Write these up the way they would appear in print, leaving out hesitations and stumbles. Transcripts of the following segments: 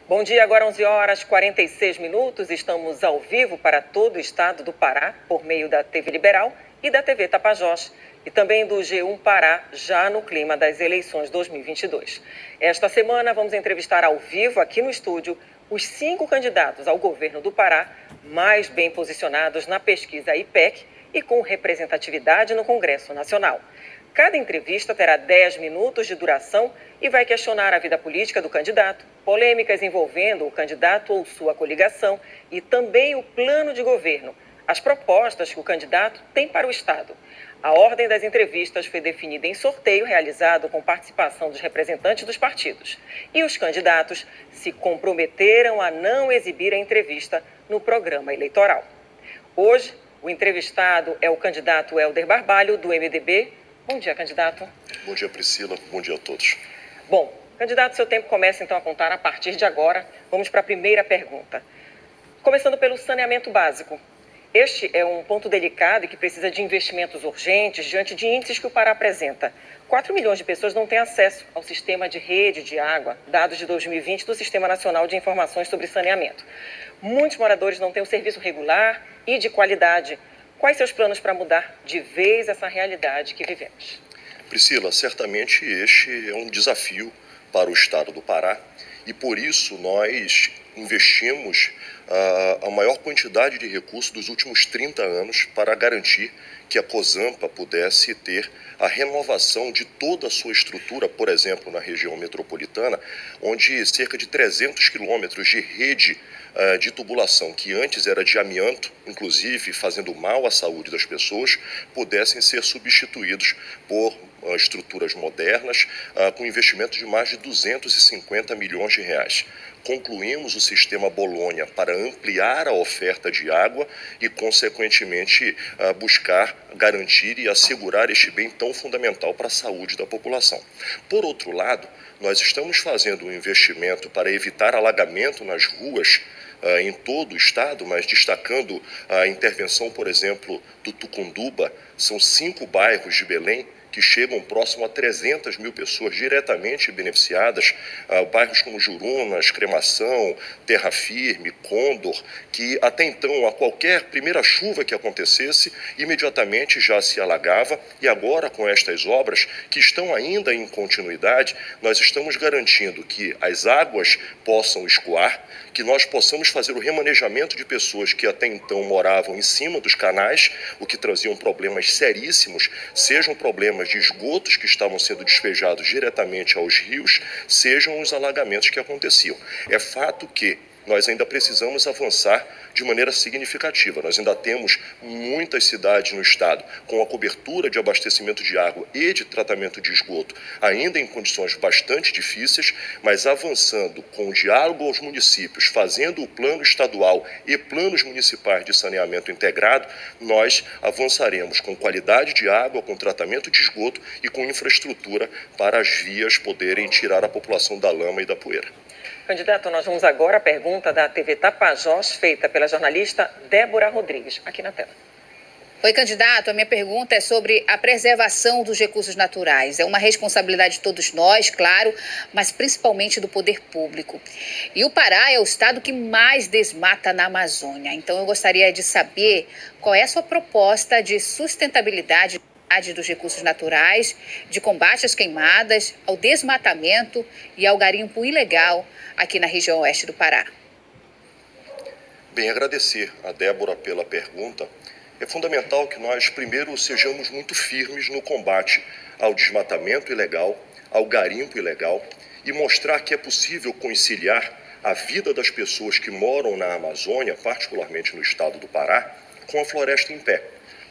Bom dia, agora 11 horas e 46 minutos. Estamos ao vivo para todo o estado do Pará, por meio da TV Liberal e da TV Tapajós, e também do G1 Pará, já no clima das eleições 2022. Esta semana vamos entrevistar ao vivo, aqui no estúdio, os 5 candidatos ao governo do Pará mais bem posicionados na pesquisa IPEC e com representatividade no Congresso Nacional. Cada entrevista terá 10 minutos de duração e vai questionar a vida política do candidato, polêmicas envolvendo o candidato ou sua coligação e também o plano de governo, as propostas que o candidato tem para o Estado. A ordem das entrevistas foi definida em sorteio realizado com participação dos representantes dos partidos. E os candidatos se comprometeram a não exibir a entrevista no programa eleitoral. Hoje, o entrevistado é o candidato Helder Barbalho, do MDB. Bom dia, candidato. Bom dia, Priscila. Bom dia a todos. Bom, candidato, seu tempo começa então a contar a partir de agora. Vamos para a primeira pergunta. Começando pelo saneamento básico. Este é um ponto delicado e que precisa de investimentos urgentes diante de índices que o Pará apresenta. 4 milhões de pessoas não têm acesso ao sistema de rede de água, dados de 2020 do Sistema Nacional de Informações sobre Saneamento. Muitos moradores não têm o serviço regular e de qualidade. Quais seus planos para mudar de vez essa realidade que vivemos? Priscila, certamente este é um desafio para o estado do Pará e por isso nós investimos a maior quantidade de recursos dos últimos 30 anos para garantir que a COSAMPA pudesse ter a renovação de toda a sua estrutura, por exemplo, na região metropolitana, onde cerca de 300 quilômetros de rede de tubulação, que antes era de amianto, inclusive fazendo mal à saúde das pessoas, pudessem ser substituídos por estruturas modernas, com investimento de mais de 250 milhões de reais. Concluímos o sistema Bolonha para ampliar a oferta de água e, consequentemente, buscar garantir e assegurar este bem tão fundamental para a saúde da população. Por outro lado, nós estamos fazendo um investimento para evitar alagamento nas ruas em todo o estado, mas destacando a intervenção, por exemplo, do Tucunduba. São 5 bairros de Belém que chegam próximo a 300 mil pessoas diretamente beneficiadas, bairros como Jurunas, Cremação, Terra Firme, Condor, que até então, a qualquer primeira chuva que acontecesse, imediatamente já se alagava, e agora com estas obras, que estão ainda em continuidade, nós estamos garantindo que as águas possam escoar, que nós possamos fazer o remanejamento de pessoas que até então moravam em cima dos canais, o que traziam problemas seríssimos, sejam problemas de esgotos que estavam sendo despejados diretamente aos rios, sejam os alagamentos que aconteciam. É fato que nós ainda precisamos avançar de maneira significativa. Nós ainda temos muitas cidades no estado com a cobertura de abastecimento de água e de tratamento de esgoto ainda em condições bastante difíceis, mas avançando com o diálogo aos municípios, fazendo o plano estadual e planos municipais de saneamento integrado, nós avançaremos com qualidade de água, com tratamento de esgoto e com infraestrutura para as vias poderem tirar a população da lama e da poeira. Candidato, nós vamos agora à pergunta da TV Tapajós, feita pela jornalista Débora Rodrigues, aqui na tela. Oi, candidato. A minha pergunta é sobre a preservação dos recursos naturais. É uma responsabilidade de todos nós, claro, mas principalmente do poder público. E o Pará é o estado que mais desmata na Amazônia. Então, eu gostaria de saber qual é a sua proposta de sustentabilidade dos recursos naturais, de combate às queimadas, ao desmatamento e ao garimpo ilegal aqui na região oeste do Pará. Bem, agradecer a Débora pela pergunta. É fundamental que nós, primeiro, sejamos muito firmes no combate ao desmatamento ilegal, ao garimpo ilegal e mostrar que é possível conciliar a vida das pessoas que moram na Amazônia, particularmente no estado do Pará, com a floresta em pé.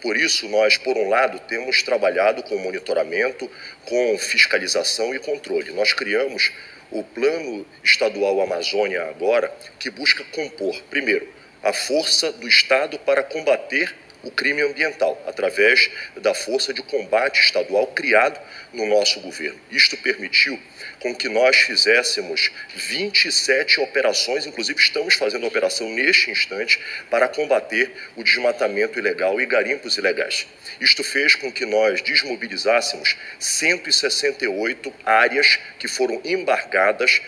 Por isso, nós, por um lado, temos trabalhado com monitoramento, com fiscalização e controle. Nós criamos o Plano Estadual Amazônia agora, que busca compor, primeiro, a força do Estado para combater o crime ambiental, através da Força de Combate Estadual criado no nosso governo. Isto permitiu com que nós fizéssemos 27 operações, inclusive estamos fazendo a operação neste instante para combater o desmatamento ilegal e garimpos ilegais. Isto fez com que nós desmobilizássemos 168 áreas que foram embargadas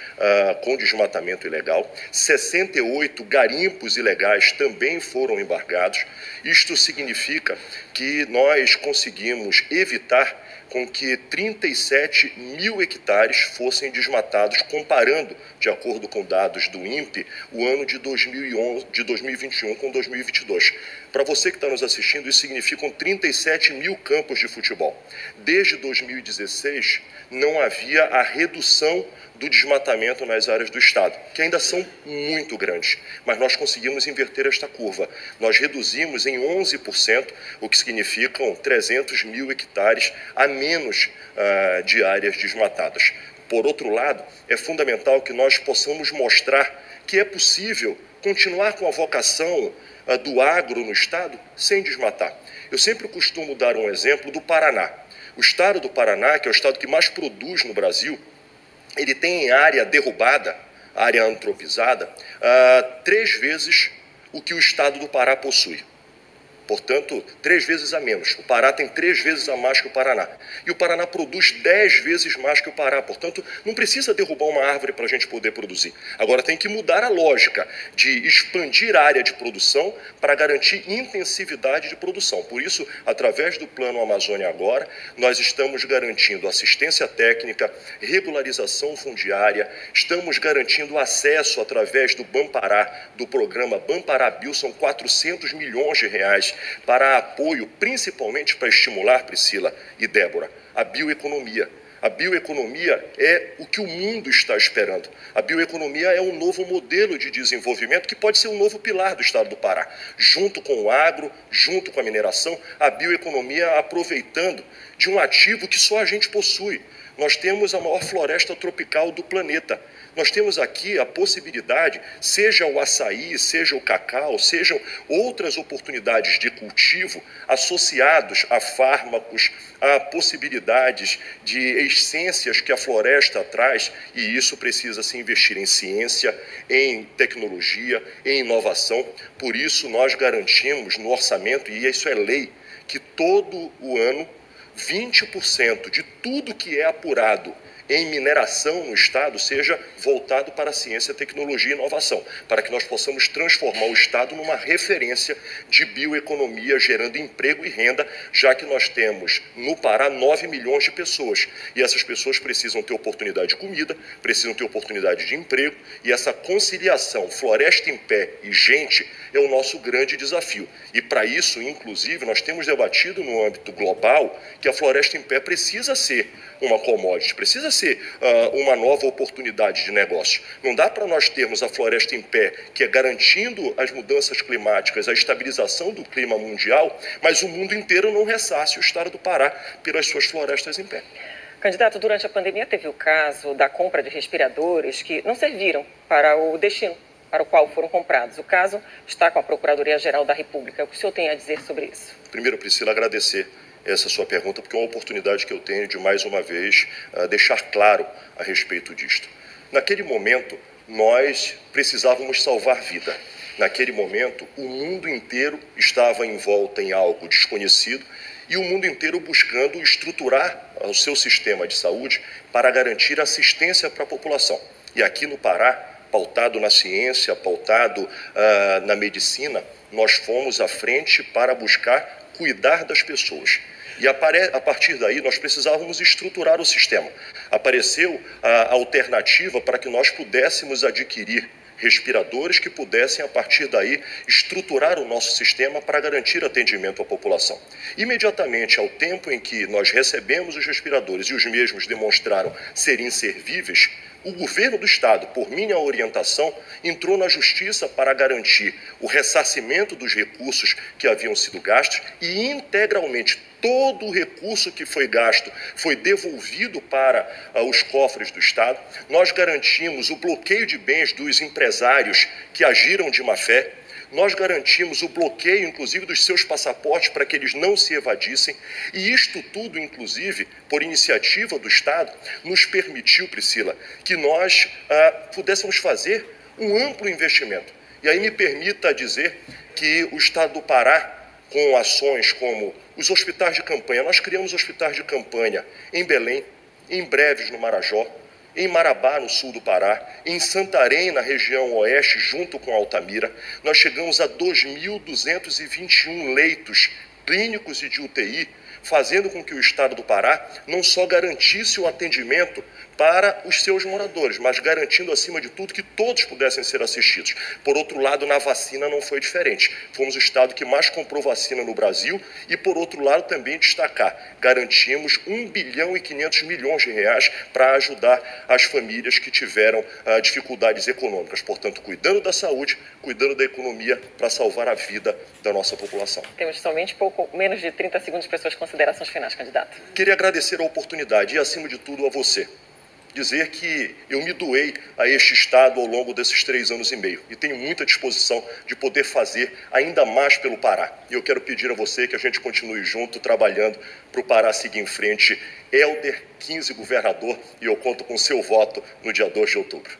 com desmatamento ilegal, 68 garimpos ilegais também foram embargados. Isto significa que nós conseguimos evitar com que 37 mil hectares fossem desmatados, comparando, de acordo com dados do INPE, o ano de 2021 com 2022. Para você que está nos assistindo, isso significam 37 mil campos de futebol. Desde 2016, não havia a redução do desmatamento nas áreas do Estado, que ainda são muito grandes, mas nós conseguimos inverter esta curva. Nós reduzimos em 11%, o que significam 300 mil hectares a menos de áreas desmatadas. Por outro lado, é fundamental que nós possamos mostrar que é possível continuar com a vocação do agro no Estado sem desmatar. Eu sempre costumo dar um exemplo do Paraná. O Estado do Paraná, que é o estado que mais produz no Brasil, ele tem área derrubada, área antropizada, 3 vezes o que o Estado do Pará possui. Portanto, 3 vezes a menos. O Pará tem 3 vezes a mais que o Paraná. E o Paraná produz 10 vezes mais que o Pará. Portanto, não precisa derrubar uma árvore para a gente poder produzir. Agora tem que mudar a lógica de expandir a área de produção para garantir intensividade de produção. Por isso, através do Plano Amazônia Agora, nós estamos garantindo assistência técnica, regularização fundiária, estamos garantindo acesso através do Bampará, do programa Bampará-Bio, são 400 milhões de reais para apoio, principalmente para estimular, Priscila e Débora, a bioeconomia. A bioeconomia é o que o mundo está esperando. A bioeconomia é um novo modelo de desenvolvimento que pode ser um novo pilar do Estado do Pará. Junto com o agro, junto com a mineração, a bioeconomia aproveitando de um ativo que só a gente possui. Nós temos a maior floresta tropical do planeta. Nós temos aqui a possibilidade, seja o açaí, seja o cacau, sejam outras oportunidades de cultivo associados a fármacos, a possibilidades de essências que a floresta traz, e isso precisa se investir em ciência, em tecnologia, em inovação. Por isso nós garantimos no orçamento, e isso é lei, que todo o ano 20% de tudo que é apurado em mineração no Estado seja voltado para a ciência, tecnologia e inovação, para que nós possamos transformar o Estado numa referência de bioeconomia, gerando emprego e renda, já que nós temos no Pará 9 milhões de pessoas. E essas pessoas precisam ter oportunidade de comida, precisam ter oportunidade de emprego, e essa conciliação floresta em pé e gente é o nosso grande desafio. E para isso, inclusive, nós temos debatido no âmbito global que a floresta em pé precisa ser uma commodity, precisa ser uma nova oportunidade de negócio. Não dá para nós termos a floresta em pé, que é garantindo as mudanças climáticas, a estabilização do clima mundial, mas o mundo inteiro não ressarce o Estado do Pará pelas suas florestas em pé. Candidato, durante a pandemia teve o caso da compra de respiradores que não serviram para o destino para o qual foram comprados. O caso está com a Procuradoria-Geral da República. O que o senhor tem a dizer sobre isso? Primeiro, Priscila, agradecer essa sua pergunta, porque é uma oportunidade que eu tenho de, mais uma vez, deixar claro a respeito disto. Naquele momento, nós precisávamos salvar vida. Naquele momento, o mundo inteiro estava envolto em algo desconhecido e o mundo inteiro buscando estruturar o seu sistema de saúde para garantir assistência para a população. E aqui no Pará, pautado na ciência, pautado na medicina, nós fomos à frente para buscar cuidar das pessoas. E a partir daí nós precisávamos estruturar o sistema. Apareceu a alternativa para que nós pudéssemos adquirir respiradores que pudessem, a partir daí, estruturar o nosso sistema para garantir atendimento à população. Imediatamente, ao tempo em que nós recebemos os respiradores e os mesmos demonstraram ser inservíveis, o governo do Estado, por minha orientação, entrou na Justiça para garantir o ressarcimento dos recursos que haviam sido gastos e integralmente todo o recurso que foi gasto foi devolvido para os cofres do Estado. Nós garantimos o bloqueio de bens dos empresários que agiram de má fé. nós garantimos o bloqueio, inclusive, dos seus passaportes para que eles não se evadissem. E isto tudo, inclusive, por iniciativa do Estado, nos permitiu, Priscila, que nós pudéssemos fazer um amplo investimento. E aí me permita dizer que o Estado do Pará, com ações como os hospitais de campanha, nós criamos hospitais de campanha em Belém, em Breves, no Marajó, em Marabá, no sul do Pará, em Santarém, na região oeste, junto com Altamira. Nós chegamos a 2.221 leitos clínicos e de UTI, fazendo com que o Estado do Pará não só garantisse o atendimento para os seus moradores, mas garantindo, acima de tudo, que todos pudessem ser assistidos. Por outro lado, na vacina não foi diferente. Fomos o Estado que mais comprou vacina no Brasil e, por outro lado, também destacar, garantimos 1 bilhão e 500 milhões de reais para ajudar as famílias que tiveram dificuldades econômicas. Portanto, cuidando da saúde, cuidando da economia para salvar a vida da nossa população. Temos somente menos de 30 segundos para suas considerações finais, candidato. Queria agradecer a oportunidade e, acima de tudo, a você. Dizer que eu me doei a este Estado ao longo desses 3 anos e meio e tenho muita disposição de poder fazer ainda mais pelo Pará. E eu quero pedir a você que a gente continue junto, trabalhando para o Pará seguir em frente. Helder, 15 governador, e eu conto com seu voto no dia 2 de outubro.